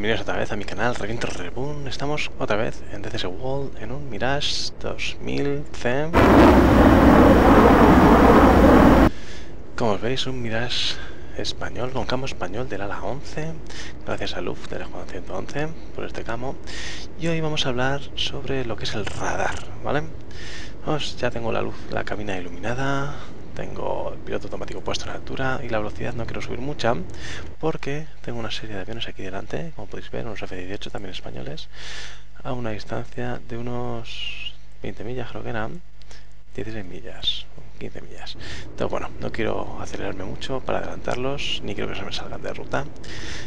bienvenidos otra vez a mi canal Reviento Reboon. Estamos otra vez en DCS World en un Mirage 2000 CEM. Como os veis, un Mirage español, con camo español del ala 11, gracias a Luf del Escuadrón 111 por este camo. Y hoy vamos a hablar sobre lo que es el radar, ¿vale? Ya tengo la luz, la cabina iluminada, tengo el piloto automático puesto en altura y la velocidad no quiero subir mucha porque tengo una serie de aviones aquí delante, como podéis ver, unos F-18 también españoles, a una distancia de unos 20 millas, creo que eran 16 millas, 15 millas. Entonces, bueno, no quiero acelerarme mucho para adelantarlos, ni quiero que se me salgan de ruta.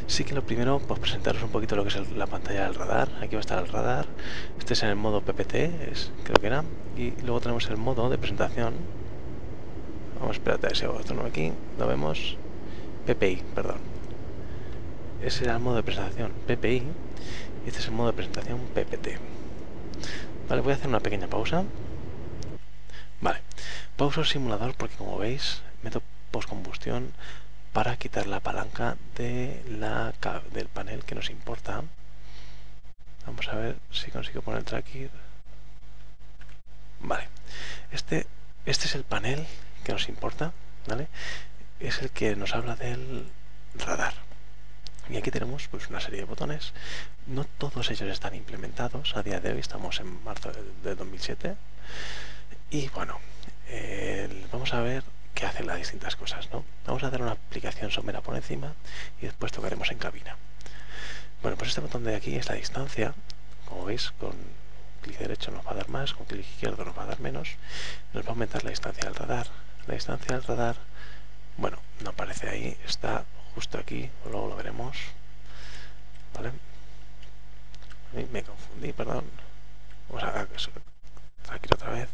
Sí que lo primero, pues presentaros un poquito lo que es la pantalla del radar. Aquí va a estar el radar. Este es en el modo PPT, creo que era. Y luego tenemos el modo de presentación. Vamos, espérate, a ver si hago esto aquí. Lo vemos. PPI, perdón. Ese era el modo de presentación PPI. Y este es el modo de presentación PPT. Vale, voy a hacer una pequeña pausa. Vale, pauso el simulador porque, como veis, meto postcombustión para quitar la palanca del panel que nos importa. Vamos a ver si consigo poner el tracker. Vale, este es el panel que nos importa, ¿vale? Es el que nos habla del radar. Y aquí tenemos pues una serie de botones. No todos ellos están implementados. A día de hoy estamos en marzo de 2007. Y bueno, vamos a ver qué hacen las distintas cosas, ¿no? Vamos a dar una aplicación somera por encima y después tocaremos en cabina. Bueno, pues este botón de aquí es la distancia. Como veis, con clic derecho nos va a dar más, con clic izquierdo nos va a dar menos. Nos va a aumentar la distancia del radar. La distancia del radar, bueno, no aparece ahí, está justo aquí, luego lo veremos. ¿Vale? Me confundí, perdón. Vamos a aquí otra vez.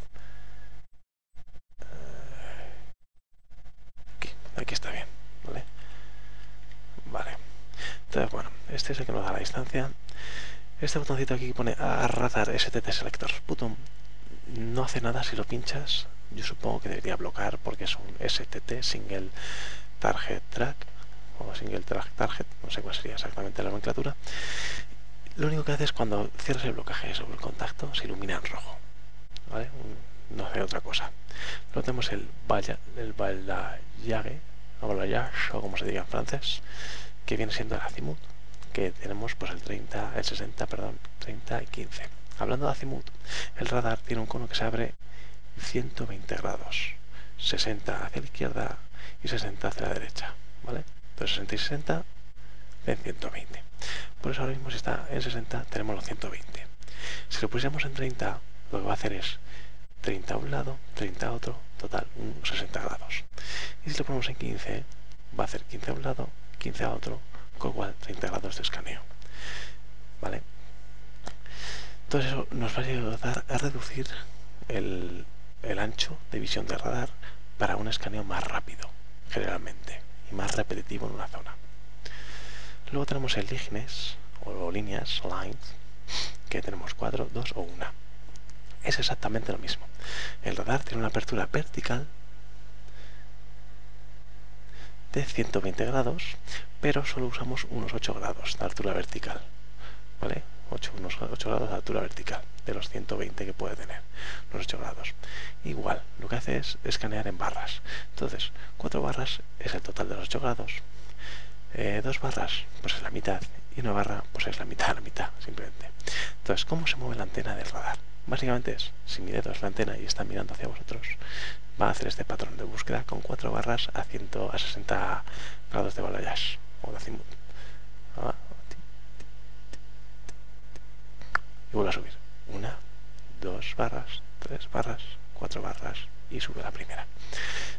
Aquí está bien, ¿vale? Vale. Entonces, bueno, este es el que nos da la distancia. Este botoncito aquí que pone a radar STT Selector Button no hace nada si lo pinchas. Yo supongo que debería bloquear porque es un STT, Single Target Track, o Single Track Target, no sé cuál sería exactamente la nomenclatura. Lo único que hace es cuando cierras el blocaje sobre el contacto, se ilumina en rojo, ¿vale? No hace otra cosa. Luego tenemos el balayage, o como se diga en francés, que viene siendo el azimut, que tenemos pues el 60, 30 y 15. Hablando de azimut, el radar tiene un cono que se abre 120 grados, 60 hacia la izquierda y 60 hacia la derecha, ¿vale? Entonces 60 y 60 en 120. Por eso ahora mismo, si está en 60, tenemos los 120. Si lo pusiéramos en 30, lo que va a hacer es 30 a un lado, 30 a otro, total, 60 grados. Y si lo ponemos en 15, va a hacer 15 a un lado, 15 a otro, con igual 30 grados de escaneo, ¿vale? Entonces eso nos va a ayudar a reducir el ancho de visión del radar para un escaneo más rápido, generalmente, y más repetitivo en una zona. Luego tenemos el líneas, o líneas, lines, que tenemos 4, 2 o 1. Es exactamente lo mismo. El radar tiene una apertura vertical de 120 grados, pero solo usamos unos 8 grados de altura vertical, ¿vale? Unos 8 grados de altura vertical, de los 120 que puede tener, unos 8 grados. Igual, lo que hace es escanear en barras. Entonces, 4 barras es el total de los 8 grados, 2 barras, pues es la mitad, y una barra, pues es la mitad, simplemente. Entonces, ¿cómo se mueve la antena del radar? Básicamente es, si mi dedo es la antena y está mirando hacia vosotros, va a hacer este patrón de búsqueda con 4 barras a 60 grados de balayage, o de azimut. Y vuelve a subir. 1, 2 barras, 3 barras, 4 barras, y sube la primera.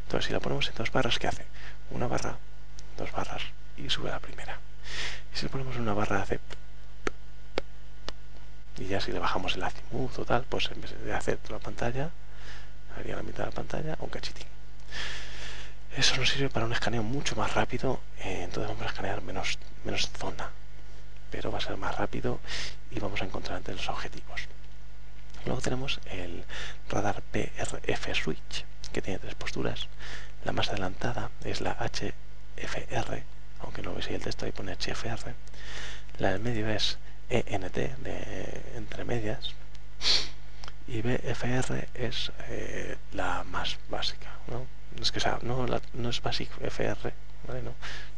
Entonces, si la ponemos en 2 barras, ¿qué hace? 1 barra, 2 barras, y sube la primera. Y si le ponemos en una barra, hace... Y ya si le bajamos el azimut o tal, pues en vez de hacer toda la pantalla, haría la mitad de la pantalla, un cachitín. Eso nos sirve para un escaneo mucho más rápido, entonces vamos a escanear menos zona, pero va a ser más rápido y vamos a encontrar entre los objetivos. Luego tenemos el radar PRF Switch, que tiene 3 posturas. La más adelantada es la HFR, aunque no veis ahí el texto, ahí pone HFR. La del medio es ENT, de entre medias, y BFR es la más básica, ¿no? Es que, o sea, no es Basic FR, ¿vale?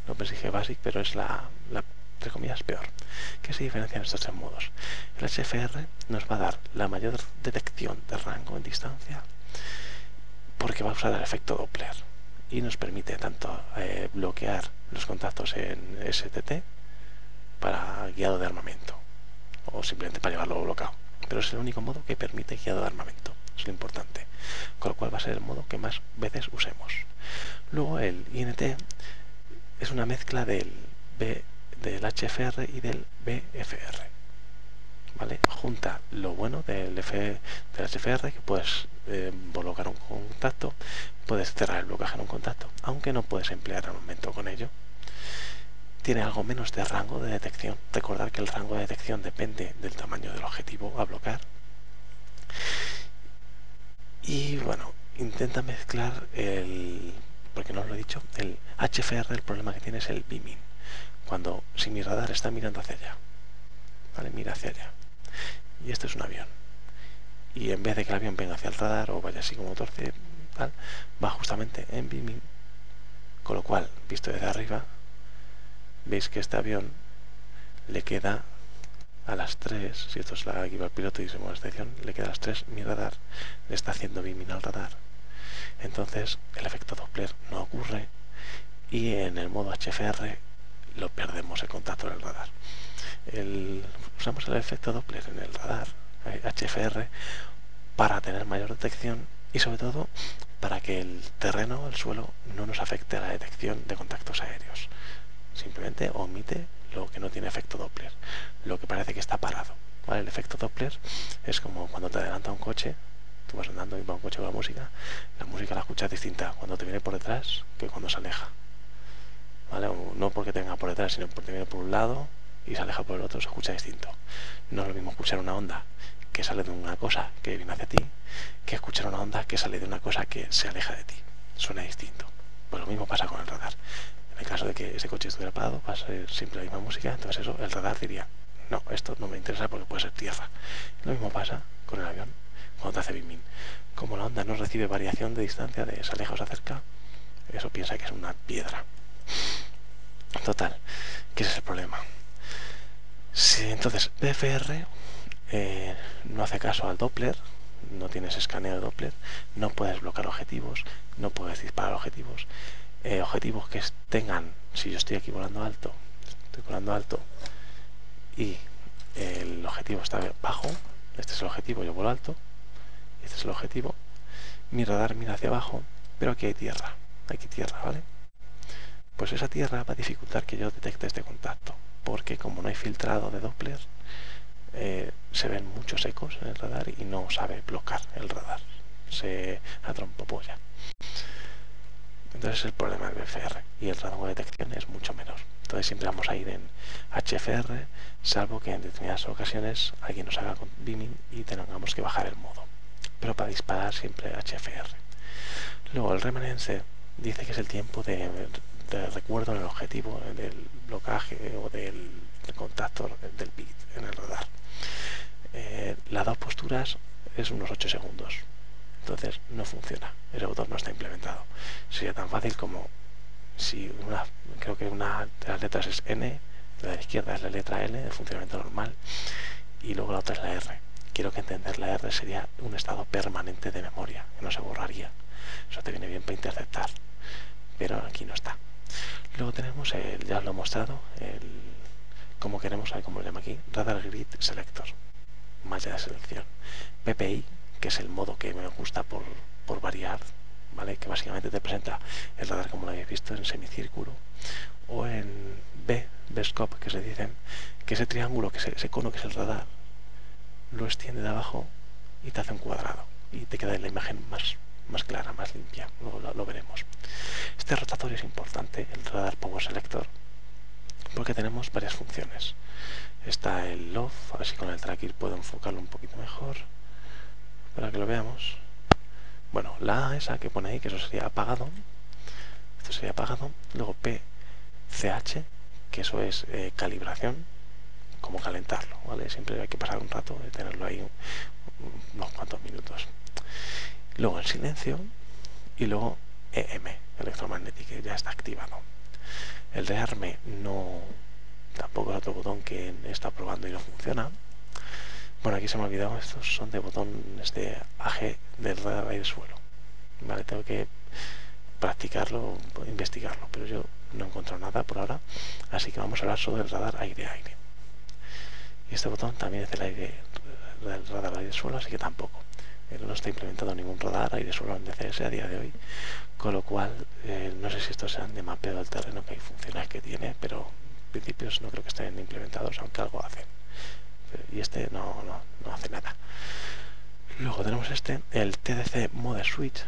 No penséis que Basic, pero es la entre comillas, peor. ¿Qué se diferencian estos tres modos? El HFR nos va a dar la mayor detección de rango en distancia porque va a usar el efecto Doppler y nos permite tanto bloquear los contactos en STT para guiado de armamento o simplemente para llevarlo bloqueado, pero es el único modo que permite guiado de armamento, es lo importante, con lo cual va a ser el modo que más veces usemos. Luego el INT es una mezcla del HFR y del BFR, ¿vale? Junta lo bueno del HFR, que puedes bloquear un contacto, puedes cerrar el bloqueaje en un contacto, aunque no puedes emplear armamento con ello. Tiene algo menos de rango de detección. Recordar que el rango de detección depende del tamaño del objetivo a bloquear. Y bueno, intenta mezclar porque no os lo he dicho, el HFR, el problema que tiene es el beaming. Si mi radar está mirando hacia allá, ¿vale? Mira hacia allá. Y esto es un avión. Y en vez de que el avión venga hacia el radar o vaya así como torce, tal, va justamente en beaming. Con lo cual, visto desde arriba, veis que este avión le queda a las 3, si esto es la que va el piloto y se mueve la estación, le queda a las 3 mi radar, le está haciendo beaming al radar. Entonces el efecto Doppler no ocurre y en el modo HFR lo perdemos el contacto en el radar. Usamos el efecto Doppler en el radar HFR para tener mayor detección y sobre todo para que el terreno, el suelo, no nos afecte a la detección de contactos aéreos. Simplemente omite lo que no tiene efecto Doppler, lo que parece que está parado, ¿vale? El efecto Doppler es como cuando te adelanta un coche, tú vas andando y va un coche con la música la escuchas distinta cuando te viene por detrás que cuando se aleja, ¿vale? No porque te venga por detrás, sino porque te viene por un lado y se aleja por el otro, se escucha distinto. No es lo mismo escuchar una onda que sale de una cosa que viene hacia ti que escuchar una onda que sale de una cosa que se aleja de ti. Suena distinto. Pues lo mismo pasa con el radar. En el caso de que ese coche estuviera parado, va a ser siempre la misma música, entonces eso, el radar diría, no, esto no me interesa porque puede ser tierra. Lo mismo pasa con el avión cuando te hace beaming. Como la onda no recibe variación de distancia, de se aleja o se acerca, eso piensa que es una piedra. Total, que ese es el problema. Si entonces BFR no hace caso al Doppler, no tienes escaneo de Doppler, no puedes bloquear objetivos, no puedes disparar objetivos. Objetivos que tengan, si yo estoy aquí volando alto y el objetivo está bajo, este es el objetivo, yo vuelo alto, este es el objetivo, mi radar mira hacia abajo, pero aquí hay tierra, ¿vale? Pues esa tierra va a dificultar que yo detecte este contacto, porque como no hay filtrado de Doppler, se ven muchos ecos en el radar y no sabe bloquear el radar, se atrompopolla. Entonces es el problema del BFR y el rango de detección es mucho menor. Entonces siempre vamos a ir en HFR, salvo que en determinadas ocasiones alguien nos haga con beaming y tengamos que bajar el modo. Pero para disparar siempre HFR. Luego el remanence dice que es el tiempo de recuerdo en el objetivo, del blocaje o del contacto del bit en el radar. Las dos posturas es unos 8 segundos. Entonces no funciona, ese botón no está implementado. Sería tan fácil como si creo que una de las letras es N, la de la izquierda es la letra L de funcionamiento normal y luego la otra es la R. Quiero que entender la R sería un estado permanente de memoria, que no se borraría. Eso te viene bien para interceptar, pero aquí no está. Luego tenemos ya os lo he mostrado, como queremos, como lo llama aquí, Radar Grid Selector, malla de selección. PPI, que es el modo que me gusta por variar, ¿vale? Que básicamente te presenta el radar como lo habéis visto en semicírculo, o en B-scope, que se dicen, que ese triángulo, ese cono que es el radar, lo extiende de abajo y te hace un cuadrado y te queda la imagen más clara, más limpia. Luego lo veremos. Este rotatorio es importante, el radar Power Selector, porque tenemos varias funciones. Está el LOF, a ver si con el tracker puedo enfocarlo un poquito mejor para que lo veamos. Bueno, la A esa que pone ahí, que eso sería apagado, esto sería apagado. Luego PCH, que eso es calibración, como calentarlo, ¿vale? Siempre hay que pasar un rato de tenerlo ahí unos cuantos minutos. Luego en silencio y luego EM, Electromagnetic, que ya está activado. El rearme no, tampoco es otro botón que está probando y no funciona. Bueno, aquí se me ha olvidado, estos son de botones de AG del radar aire-suelo. Vale, tengo que practicarlo, investigarlo, pero yo no he encontrado nada por ahora, así que vamos a hablar sobre el radar aire-aire. Y este botón también es del radar aire-suelo, así que tampoco. No está implementado ningún radar aire-suelo en DCS a día de hoy, con lo cual no sé si estos sean de mapeo del terreno, que hay funciones que tiene, pero en principio no creo que estén implementados, aunque algo hacen. Y este no hace nada. Luego tenemos el TDC Mode Switch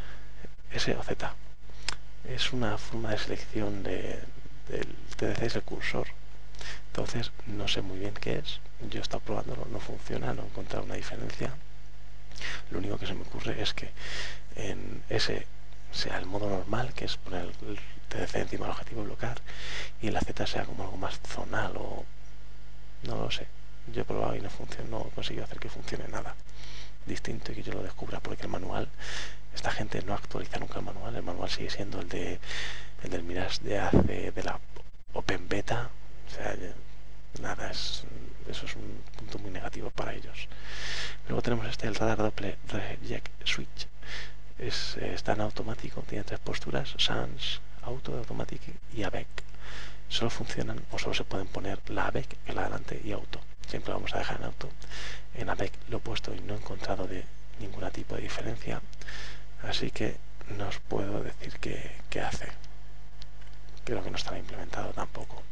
SOZ. Es una forma de selección del TDC, es el cursor. Entonces no sé muy bien qué es. Yo he estado probándolo, no funciona, no he encontrado una diferencia. Lo único que se me ocurre es que en ese sea el modo normal, que es poner el TDC encima del objetivo y bloquear, y en la Z sea como algo más zonal o no lo sé. Yo he probado y no funciona, no he conseguido hacer que funcione nada distinto y que yo lo descubra, porque el manual, esta gente no actualiza nunca el manual sigue siendo el del Mirage de la Open Beta, o sea, nada, eso es un punto muy negativo para ellos. Luego tenemos el radar Doppler Reject Switch, está en automático, tiene 3 posturas, Sans, Auto, Automatic y AVEC. Solo funcionan o solo se pueden poner la AVEC, que es la delante, y Auto. Siempre vamos a dejar en Auto. En AVEC lo he puesto y no he encontrado de ningún tipo de diferencia, así que no os puedo decir qué hace. Creo que no estará implementado tampoco.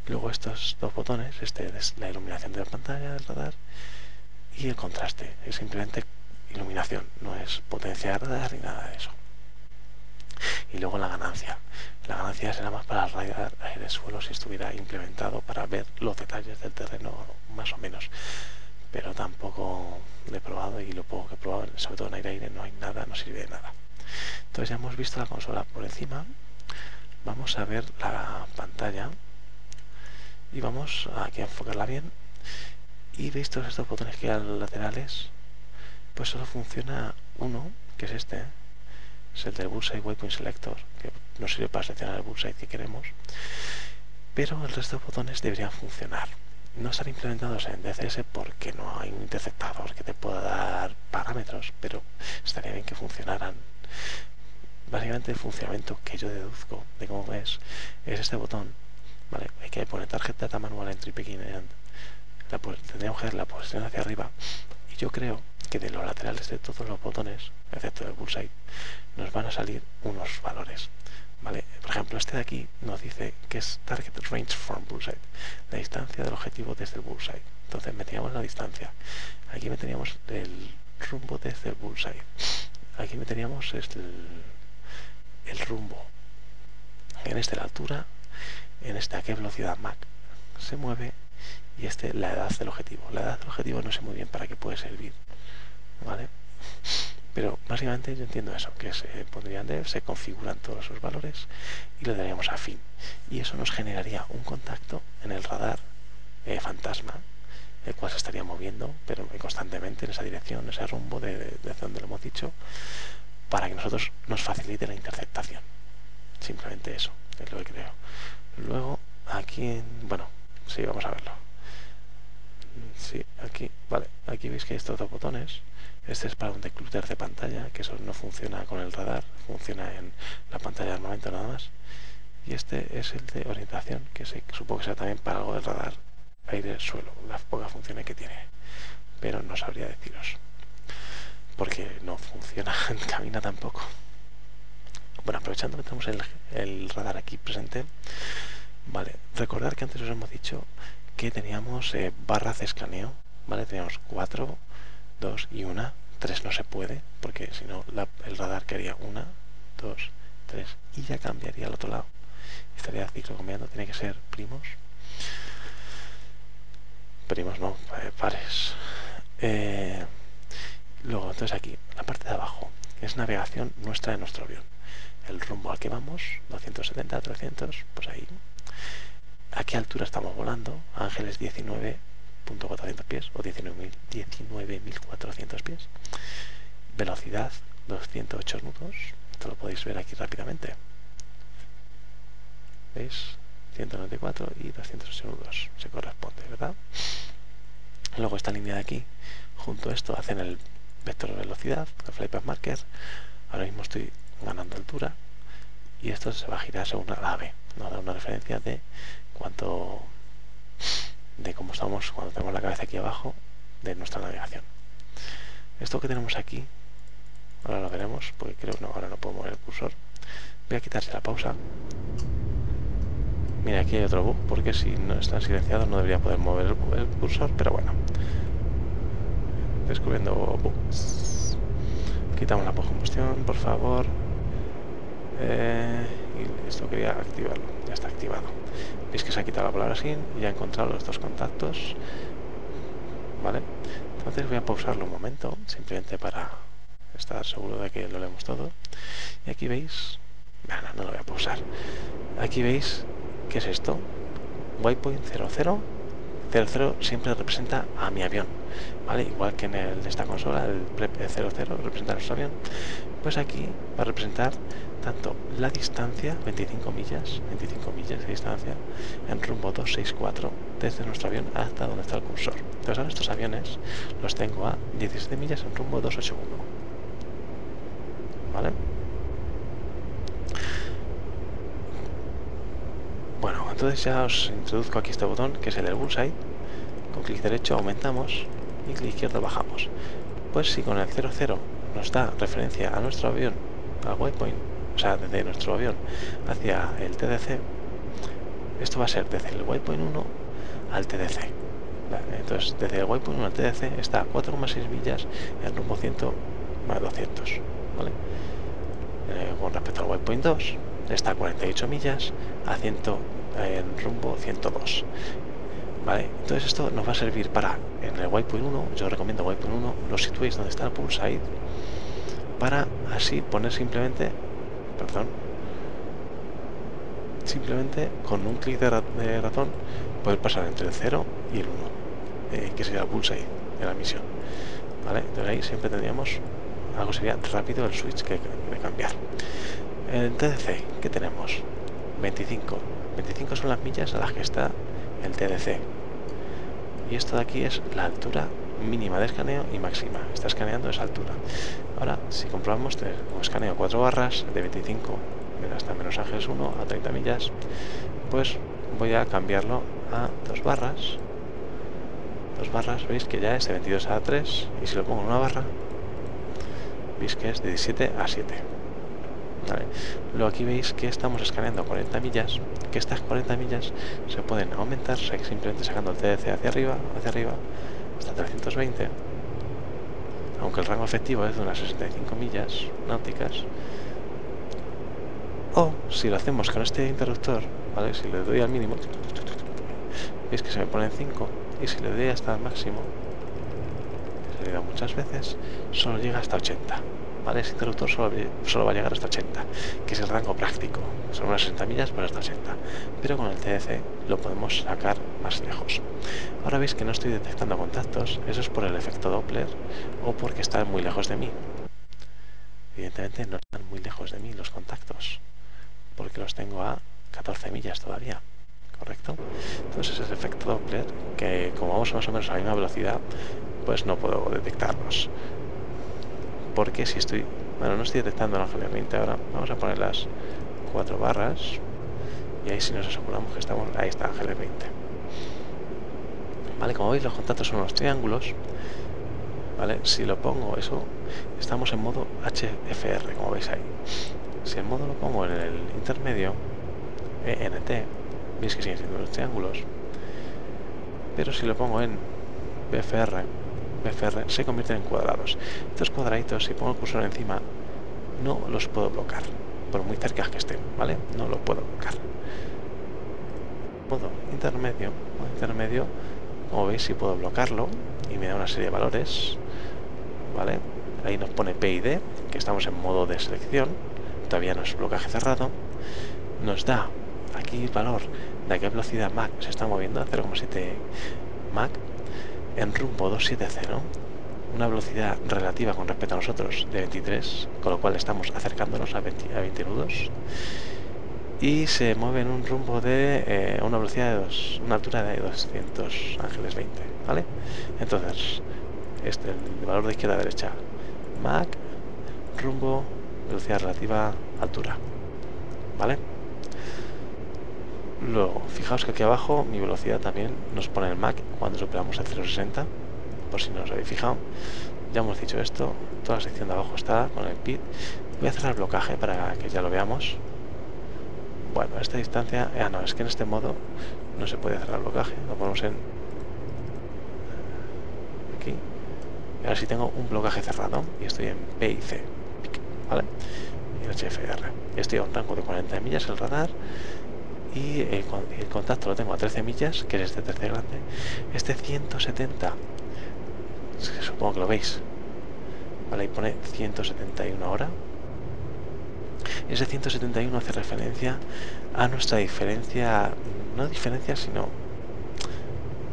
Luego estos dos botones, este es la iluminación de la pantalla del radar y el contraste, es simplemente iluminación, no es potencia de radar ni nada de eso. Y luego la ganancia será más para el radar aire-suelo si estuviera implementado para ver los detalles del terreno más o menos, pero tampoco lo he probado y lo poco que he probado, sobre todo en aire-aire, no hay nada, no sirve de nada. Entonces ya hemos visto la consola por encima, vamos a ver la pantalla y vamos aquí a enfocarla bien. Y veis todos estos botones que hay a los laterales, pues solo funciona uno, que es este, es el del Bullseye Waypoint Selector, que nos sirve para seleccionar el bullseye que queremos, pero el resto de botones deberían funcionar. No están implementados en DCS porque no hay un interceptador que te pueda dar parámetros, pero estaría bien que funcionaran. Básicamente el funcionamiento que yo deduzco de cómo es este botón, ¿vale? Hay que poner tarjeta data manual entry picking and tendríamos que dar la posición hacia arriba, y yo creo que de los laterales de todos los botones, excepto el bullseye, nos van a salir unos valores, ¿vale? Por ejemplo, este de aquí nos dice que es target range from bullseye, la distancia del objetivo desde el bullseye. Entonces meteríamos la distancia, aquí meteríamos el rumbo desde el bullseye, aquí meteríamos el rumbo, en este la altura, en este a qué velocidad Mach se mueve, y la edad del objetivo. La edad del objetivo no sé muy bien para qué puede servir, ¿vale? Pero básicamente yo entiendo eso, que se pondrían se configuran todos esos valores y le daríamos a fin. Y eso nos generaría un contacto en el radar fantasma, el cual se estaría moviendo, pero constantemente en esa dirección, en ese rumbo de donde lo hemos dicho, para que nosotros nos facilite la interceptación. Simplemente eso, es lo que creo. Luego, aquí, bueno, sí, vamos a verlo. Sí, aquí, vale, aquí veis que hay estos dos botones. Este es para un decluter de pantalla, que eso no funciona con el radar, funciona en la pantalla de armamento nada más. Y este es el de orientación, que supongo que será también para algo del radar aire-suelo, las pocas funciones que tiene, pero no sabría deciros, porque no funciona en cabina tampoco. Bueno, aprovechando que tenemos el radar aquí presente, vale, recordar que antes os hemos dicho que teníamos barras de escaneo, ¿vale? Teníamos 4, 2 y 1, 3 no se puede, porque si no el radar quería 1, 2, 3 y ya cambiaría al otro lado. Estaría ciclo cambiando, tiene que ser primos. Primos no, pares. Luego, entonces aquí, la parte de abajo, que es navegación nuestra de nuestro avión. El rumbo al que vamos, 270, 300, pues ahí. ¿A qué altura estamos volando? Ángeles 19, 19.400 pies o 19.400 pies. Velocidad 208 nudos. Esto lo podéis ver aquí rápidamente. ¿Veis? 194 y 208 nudos. Se corresponde, ¿verdad? Luego esta línea de aquí, junto a esto, hacen el vector de velocidad, el flypath marker. Ahora mismo estoy ganando altura y esto se va a girar según la ave. Nos da una referencia de cuánto, de cómo estamos cuando tenemos la cabeza aquí abajo de nuestra navegación. Esto que tenemos aquí, ahora lo veremos, porque creo que no, ahora no puedo mover el cursor. Voy a quitarse la pausa. Mira, aquí hay otro bug, porque si no están silenciados no debería poder mover el cursor, pero bueno. Descubriendo bugs. Quitamos la postcombustión, por favor. Y esto quería activarlo, ya está activado. Veis que se ha quitado la palabra sin y ya he encontrado los dos contactos. Vale, entonces voy a pausarlo un momento, simplemente para estar seguro de que lo leemos todo. Y aquí veis, no lo voy a pausar. Aquí veis, ¿qué es esto? Waypoint 00. 00 siempre representa a mi avión, ¿vale? Igual que en esta consola, el prep 00 representa a nuestro avión, pues aquí va a representar tanto la distancia, 25 millas de distancia, en rumbo 264 desde nuestro avión hasta donde está el cursor. Entonces ahora estos aviones los tengo a 17 millas en rumbo 281, ¿vale? Bueno, entonces ya os introduzco aquí este botón, que es el del bullseye. Con clic derecho aumentamos y clic izquierdo bajamos. Pues si con el 00 nos da referencia a nuestro avión, al waypoint, o sea, desde nuestro avión hacia el TDC, esto va a ser desde el waypoint 1 al TDC. Entonces, desde el waypoint 1 al TDC está a 4,6 millas en rumbo 200, ¿vale? Con respecto al waypoint 2, está a 48 millas a 100, en rumbo 102. Vale, entonces esto nos va a servir para, en el waypoint 1, yo recomiendo waypoint 1, lo situéis donde está el bullseye, para así poner simplemente con un clic de ratón poder pasar entre el 0 y el 1, que sería el bullseye de la misión. Vale, entonces ahí siempre tendríamos algo, sería rápido el switch que cambiar. En el TDC, ¿qué tenemos? 25 son las millas a las que está el TDC, y esto de aquí es la altura mínima de escaneo y máxima. Está escaneando esa altura. Ahora, si comprobamos, como escaneo 4 barras de 25 hasta menos ángeles 1 a 30 millas, pues voy a cambiarlo a 2 barras. 2 barras, veis que ya es de 22 a 3, y si lo pongo en una barra, veis que es de 17 a 7. Vale. Luego aquí veis que estamos escaneando 40 millas, que estas 40 millas se pueden aumentar simplemente sacando el TDC hacia arriba, hasta 320, aunque el rango efectivo es de unas 65 millas náuticas. O si lo hacemos con este interruptor, ¿vale? Si le doy al mínimo, veis que se me pone en 5, y si le doy hasta el máximo, que se le da muchas veces, solo llega hasta 80. ¿Vale? Ese interruptor solo va a llegar hasta 80, que es el rango práctico. Son unas 60 millas, pero hasta 80. Pero con el TDC lo podemos sacar más lejos. Ahora veis que no estoy detectando contactos. Eso es por el efecto Doppler o porque están muy lejos de mí. Evidentemente no están muy lejos de mí los contactos, porque los tengo a 14 millas todavía. ¿Correcto? Entonces es el efecto Doppler, que como vamos más o menos a la misma velocidad, pues no puedo detectarlos. Porque si estoy, bueno, no estoy detectando el ángeles 20 ahora, vamos a poner las 4 barras y ahí si nos aseguramos que estamos, ahí está ángeles 20. Vale, como veis los contactos son unos triángulos. Vale, si lo pongo eso, estamos en modo HFR, como veis ahí. Si el modo lo pongo en el intermedio, ENT, veis que siguen siendo unos triángulos. Pero si lo pongo en BFR se convierten en cuadrados. Estos cuadraditos, si pongo el cursor encima, no los puedo bloquear, por muy cerca que estén, ¿vale? No lo puedo bloquear. Modo intermedio, como veis, sí puedo bloquearlo y me da una serie de valores, ¿vale? Ahí nos pone P y D, que estamos en modo de selección, todavía no es blocaje cerrado. Nos da aquí el valor de a qué velocidad Mach se está moviendo, a 0,7 Mach. en rumbo 270, una velocidad relativa con respecto a nosotros de 23, con lo cual estamos acercándonos a 20 nudos, y se mueve en un rumbo de una velocidad de una altura de 200 ángeles 20, ¿vale? Entonces, el valor de izquierda a derecha, Mach, rumbo, velocidad relativa, altura, ¿vale? Luego, fijaos que aquí abajo mi velocidad también nos pone el Mach cuando superamos el 0,60, por si no os habéis fijado. Ya hemos dicho esto, toda la sección de abajo está con el pit. Voy a cerrar el blocaje para que ya lo veamos. Bueno, a esta distancia, no, es que en este modo no se puede cerrar el blocaje, lo ponemos en aquí. Y ahora sí tengo un blocaje cerrado y estoy en P y C, ¿vale? Y el HFR. Estoy a un rango de 40 millas el radar y el contacto lo tengo a 13 millas, que es este tercer grande. Este 170, supongo que lo veis, vale, y pone 171 ahora. Ese 171 hace referencia a nuestra diferencia, no diferencia, sino,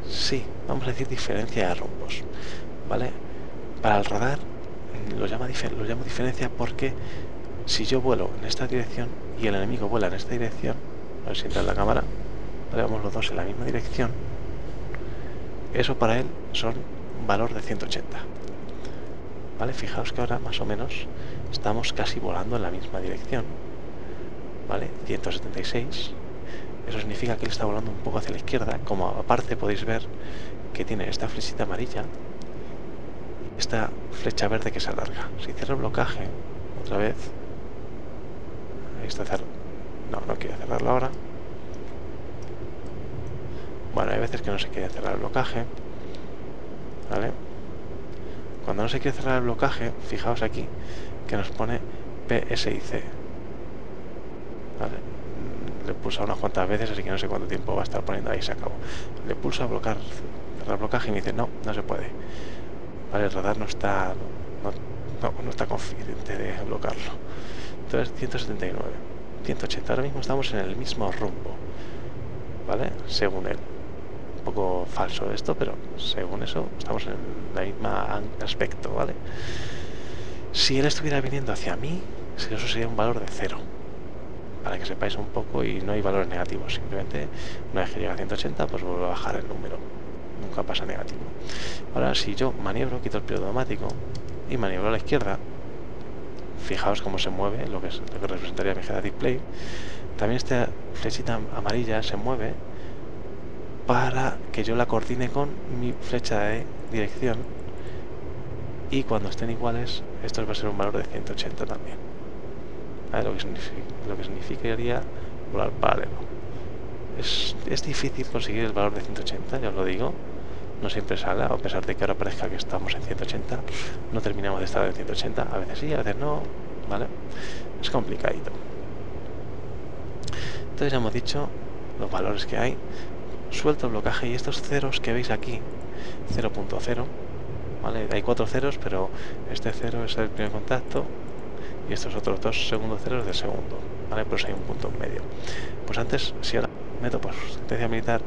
sí, vamos a decir diferencia de rumbos, ¿vale? Para el radar lo llamo diferencia porque si yo vuelo en esta dirección y el enemigo vuela en esta dirección, a ver si entra en la cámara, ¿vale? Vamos los dos en la misma dirección, eso para él son un valor de 180, ¿vale? Fijaos que ahora más o menos estamos casi volando en la misma dirección, ¿vale? 176, eso significa que él está volando un poco hacia la izquierda, como aparte podéis ver que tiene esta flechita amarilla y esta flecha verde que se alarga. Si cierro el blocaje otra vez, ahí está cerrado, no quiero cerrarlo ahora. Bueno, hay veces que no se quiere cerrar el blocaje, ¿vale? Cuando no se quiere cerrar el blocaje, fijaos aquí que nos pone PSIC, ¿vale? Le pulsa unas cuantas veces, así que no sé cuánto tiempo va a estar poniendo ahí, se acabó. Le pulso a cerrar el blocaje y me dice no se puede, ¿vale? El radar no está confidente de bloquearlo. Entonces 179, 180, ahora mismo estamos en el mismo rumbo, ¿vale? Según él. Un poco falso esto, pero según eso estamos en el mismo aspecto, ¿vale? Si él estuviera viniendo hacia mí, eso sería un valor de 0, para que sepáis un poco, y no hay valores negativos, simplemente una vez que llega a 180 pues vuelve a bajar el número, nunca pasa negativo. Ahora si yo maniobro, quito el piloto automático y maniobro a la izquierda, fijaos cómo se mueve, lo que representaría mi head display. También esta flechita amarilla se mueve para que yo la coordine con mi flecha de dirección, y cuando estén iguales esto va a ser un valor de 180 también, ¿vale? Lo que significaría volar paralelo. Es difícil conseguir el valor de 180, ya os lo digo, no siempre sale, a pesar de que ahora parezca que estamos en 180, no terminamos de estar en 180, a veces sí, a veces no, ¿vale? Es complicadito. Entonces ya hemos dicho los valores que hay. Suelto el blocaje y estos ceros que veis aquí, 0.0, ¿vale? Hay 4 ceros, pero este 0 es el primer contacto y estos otros 2 segundos ceros del segundo, ¿vale? Pues hay un punto en medio. Pues antes, si ahora meto por sentencia militar,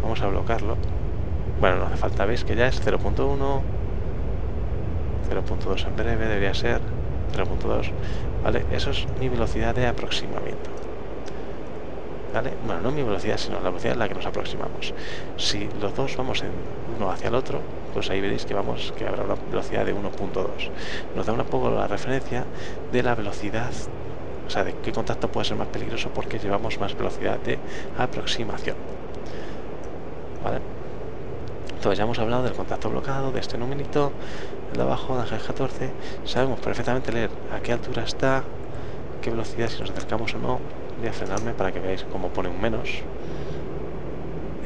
vamos a bloquearlo. Bueno, no hace falta, veis que ya es 0.1, 0.2 en breve debería ser, 0.2, ¿vale? Eso es mi velocidad de aproximamiento, ¿vale? Bueno, no mi velocidad, sino la velocidad en la que nos aproximamos. Si los dos vamos en uno hacia el otro, pues ahí veréis que habrá una velocidad de 1.2. Nos da un poco la referencia de la velocidad, o sea, de qué contacto puede ser más peligroso porque llevamos más velocidad de aproximación, ¿vale? Entonces ya hemos hablado del contacto bloqueado, de este numerito, el de abajo, de Ángel 14. Sabemos perfectamente leer a qué altura está, qué velocidad, si nos acercamos o no. Voy a frenarme para que veáis cómo pone un menos,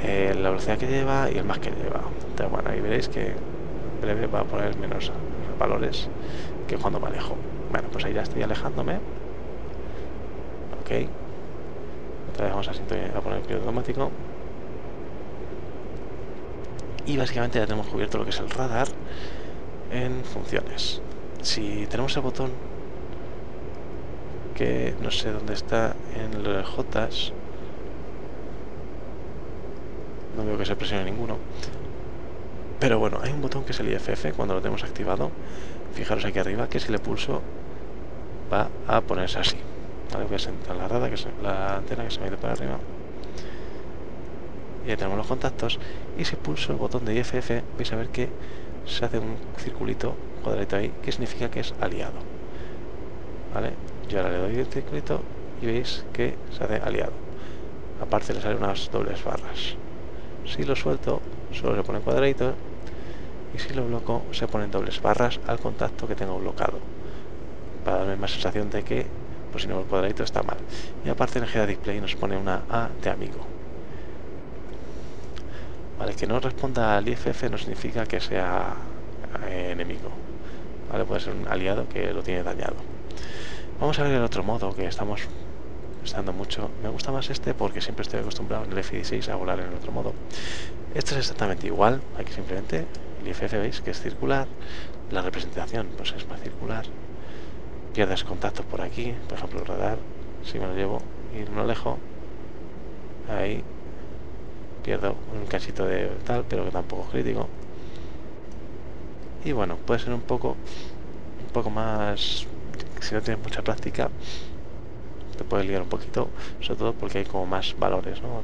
la velocidad que lleva y el más que lleva. Entonces, bueno, ahí veréis que en breve va a poner menos valores que cuando manejo. Bueno, pues ahí ya estoy alejándome. Ok. Otra vez vamos a poner el piloto automático. Y básicamente ya tenemos cubierto lo que es el radar en funciones. Si tenemos el botón que no sé dónde está en los Jotas, no veo que se presione ninguno. Pero bueno, hay un botón que es el IFF cuando lo tenemos activado. Fijaros aquí arriba que si le pulso va a ponerse así. Vale, voy a sentar la rada, que es la antena que se me ha ido para arriba. Y ahí tenemos los contactos. Y si pulso el botón de IFF, vais a ver que se hace un circulito, un cuadradito ahí, que significa que es aliado. Vale, yo ahora le doy el circulito y veis que se hace aliado. Aparte le salen unas dobles barras. Si lo suelto, solo se pone cuadradito. Y si lo bloco, se ponen dobles barras al contacto que tengo bloqueado, para darme más sensación de que, pues si no, el cuadradito está mal. Y aparte en el Head Display nos pone una A de amigo. Vale, que no responda al IFF no significa que sea enemigo. Vale, puede ser un aliado que lo tiene dañado. Vamos a ver el otro modo que estamos usando mucho. Me gusta más este porque siempre estoy acostumbrado en el F16 a volar en el otro modo. Este es exactamente igual. Aquí simplemente el IFF veis que es circular. La representación pues es más circular. Pierdes contactos por aquí, por ejemplo el radar. Si me lo llevo y me lo alejo, ahí pierdo un cachito de tal, pero que tampoco es crítico. Y bueno, puede ser un poco más, si no tienes mucha práctica te puedes liar un poquito, sobre todo porque hay como más valores, ¿no?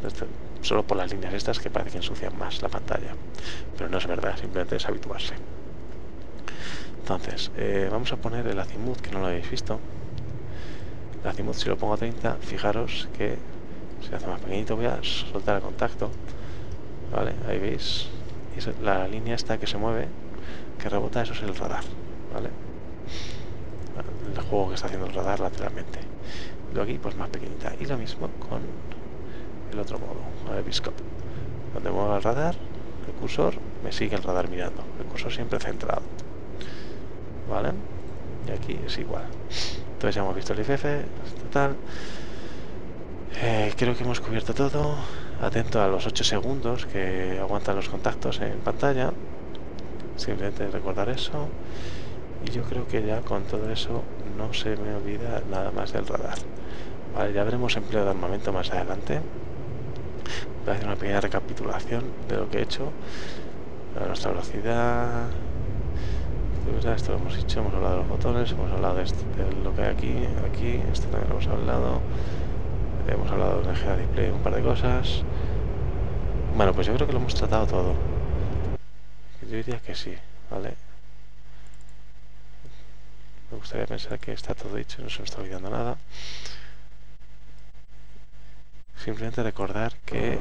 Solo por las líneas estas que parece que ensucian más la pantalla, pero no es verdad, simplemente es habituarse. Entonces, vamos a poner el Azimuth, que no lo habéis visto. El Azimuth, si lo pongo a 30, fijaros que se hace más pequeñito. Voy a soltar el contacto, vale, ahí veis, y la línea esta que se mueve, que rebota, eso es el radar, vale, el juego que está haciendo el radar lateralmente. Luego aquí pues más pequeñita, y lo mismo con el otro modo, el Biscope, donde muevo el radar, el cursor me sigue el radar mirando, el cursor siempre centrado, vale, y aquí es igual. Entonces ya hemos visto el IFF total. Creo que hemos cubierto todo. Atento a los 8 segundos que aguantan los contactos en pantalla, simplemente recordar eso. Y yo creo que ya con todo eso no se me olvida nada más del radar. Vale, ya veremos empleo de armamento más adelante. Voy a hacer una pequeña recapitulación de lo que he hecho. A nuestra velocidad, esto lo hemos hecho, hemos hablado de los botones, hemos hablado de lo que hay aquí, esto también lo hemos hablado. Hemos hablado de Head Display, un par de cosas. Bueno, pues yo creo que lo hemos tratado todo. Yo diría que sí, ¿vale? Me gustaría pensar que está todo dicho, no se me está olvidando nada. Simplemente recordar que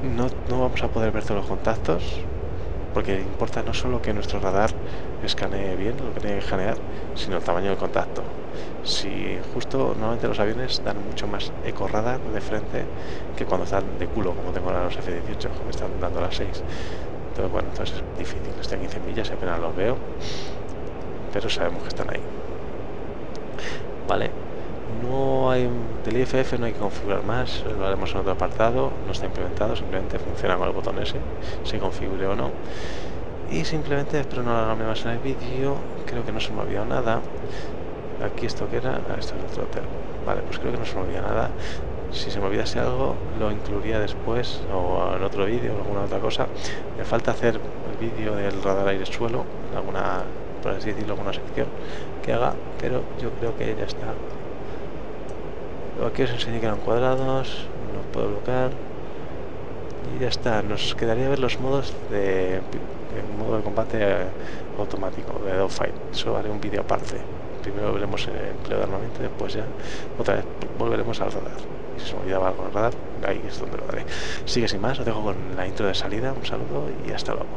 no vamos a poder ver todos los contactos, porque importa no solo que nuestro radar escanee bien lo que tiene que escanear, sino el tamaño del contacto. Si justo normalmente los aviones dan mucho más eco radar de frente que cuando están de culo, como tengo ahora los F-18, que me están dando a las 6. Entonces, bueno, entonces es difícil. Estoy a 15 millas y apenas los veo, pero sabemos que están ahí. Vale, no hay del IFF, no hay que configurar más, lo haremos en otro apartado, no está implementado, simplemente funciona con el botón S, se configure o no. Y simplemente espero no alargarme más en el vídeo, creo que no se me ha olvidado nada. Aquí esto que era, esto es otro hotel. Vale, pues creo que no se me olvida nada. Si se me olvidase algo, lo incluiría después o en otro vídeo o alguna otra cosa. Me falta hacer el vídeo del radar aire-suelo, alguna, por así decirlo, alguna sección que haga, pero yo creo que ya está. Aquí os enseñé que eran cuadrados, los puedo bloquear y ya está. Nos quedaría ver los modos de modo de combate automático de dogfight. Eso haré un vídeo aparte. Primero veremos el empleo de armamento y después ya otra vez volveremos al radar. Y si se me olvidaba algo del radar, ahí es donde lo daré. Sigue sin más, os dejo con la intro de salida. Un saludo y hasta luego.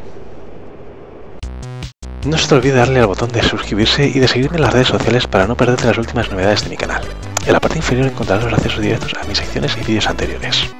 No se te olvide darle al botón de suscribirse y de seguirme en las redes sociales para no perderte las últimas novedades de mi canal. En la parte inferior encontrarás los accesos directos a mis secciones y vídeos anteriores.